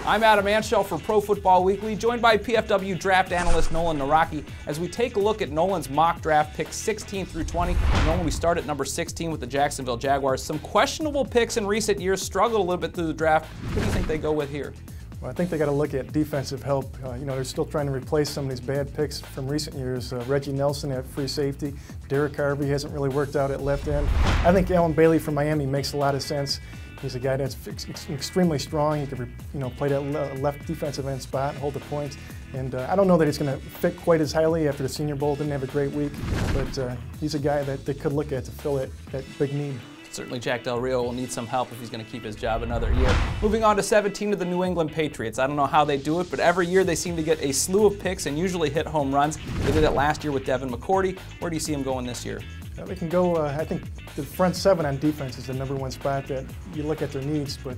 I'm Adam Anshell for Pro Football Weekly, joined by PFW draft analyst Nolan Nawrocki as we take a look at Nolan's mock draft picks 16 through 20. Nolan, we start at number 16 with the Jacksonville Jaguars. Some questionable picks in recent years, struggled a little bit through the draft. Who do you think they go with here? Well, I think they got to look at defensive help. They're still trying to replace some of these bad picks from recent years. Reggie Nelson at free safety. Derek Harvey hasn't really worked out at left end. I think Alan Bailey from Miami makes a lot of sense. He's a guy that's extremely strong. He could, play that left defensive end spot, hold the points. And I don't know that he's going to fit quite as highly after the Senior Bowl. Didn't have a great week, but he's a guy that they could look at to fill that big need. Certainly Jack Del Rio will need some help if he's going to keep his job another year. Moving on to 17 to the New England Patriots. I don't know how they do it, but every year they seem to get a slew of picks and usually hit home runs. They did it last year with Devin McCourty. Where do you see him going this year? They can go, I think the front seven on defense is the #1 spot that you look at their needs, but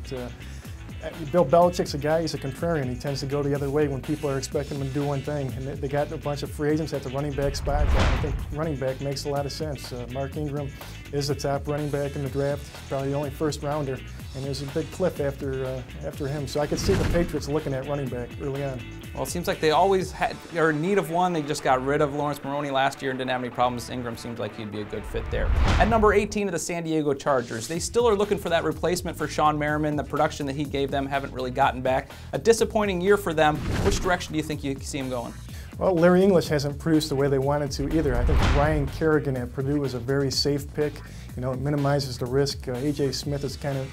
Bill Belichick's a guy, he's a contrarian. He tends to go the other way when people are expecting him to do one thing. And they got a bunch of free agents at the running back spot. I think running back makes a lot of sense. Mark Ingram is the top running back in the draft, probably the only first rounder. And there's a big cliff after him. So I could see the Patriots looking at running back early on. Well, it seems like they always are in need of one. They just got rid of Lawrence Maroney last year and didn't have any problems. Ingram seems like he'd be a good fit there. At number 18 of the San Diego Chargers, they still are looking for that replacement for Sean Merriman. The production that he gave them haven't really gotten back. A disappointing year for them. Which direction do you think you see him going? Well, Larry English hasn't produced the way they wanted to either. I think Ryan Kerrigan at Purdue is a very safe pick. It minimizes the risk. A.J. Smith has kind of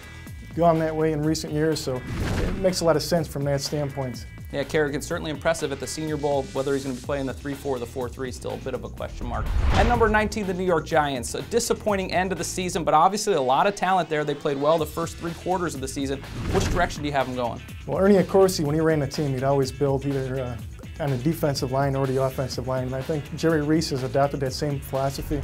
gone that way in recent years, so it makes a lot of sense from that standpoint. Yeah, Kerrigan's certainly impressive at the Senior Bowl. Whether he's going to be playing the 3-4 or the 4-3 still a bit of a question mark. At number 19, the New York Giants. A disappointing end of the season, but obviously a lot of talent there. They played well the first 3 quarters of the season. Which direction do you have them going? Well, Ernie Accorsi, when he ran the team, he'd always build either on the defensive line or the offensive line. And I think Jerry Reese has adopted that same philosophy.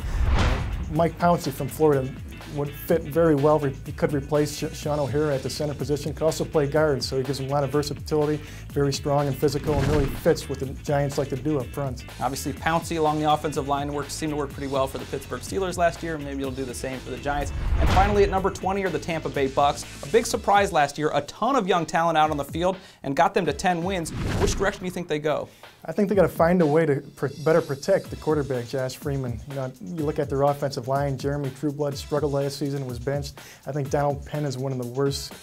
Mike Pouncey from Florida would fit very well. He could replace Sean O'Hara at the center position. Could also play guard, so he gives him a lot of versatility, very strong and physical, and really fits what the Giants like to do up front. Obviously, Pouncey along the offensive line seemed to work pretty well for the Pittsburgh Steelers last year. Maybe he'll do the same for the Giants. And finally, at number 20 are the Tampa Bay Bucks. A big surprise last year, a ton of young talent out on the field, and got them to 10 wins. Which direction do you think they go? I think they got to find a way to better protect the quarterback, Josh Freeman. You look at their offensive line. Jeremy Trueblood struggled last season, was benched. I think Donald Penn is one of the worst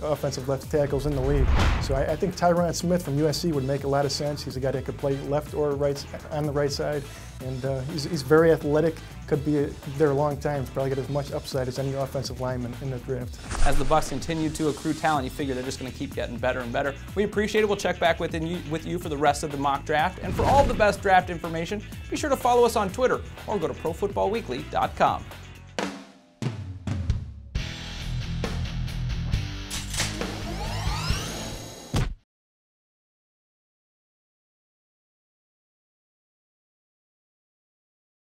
offensive left tackles in the league. So I think Tyron Smith from USC would make a lot of sense. He's a guy that could play left or right on the right side, and he's very athletic. Could be there a long time. He's probably got as much upside as any offensive lineman in the draft. As the Bucs continue to accrue talent, you figure they're just going to keep getting better and better. We appreciate it. We'll check back with you for the rest of the mock draft. And for all the best draft information, be sure to follow us on Twitter or go to ProFootballWeekly.com.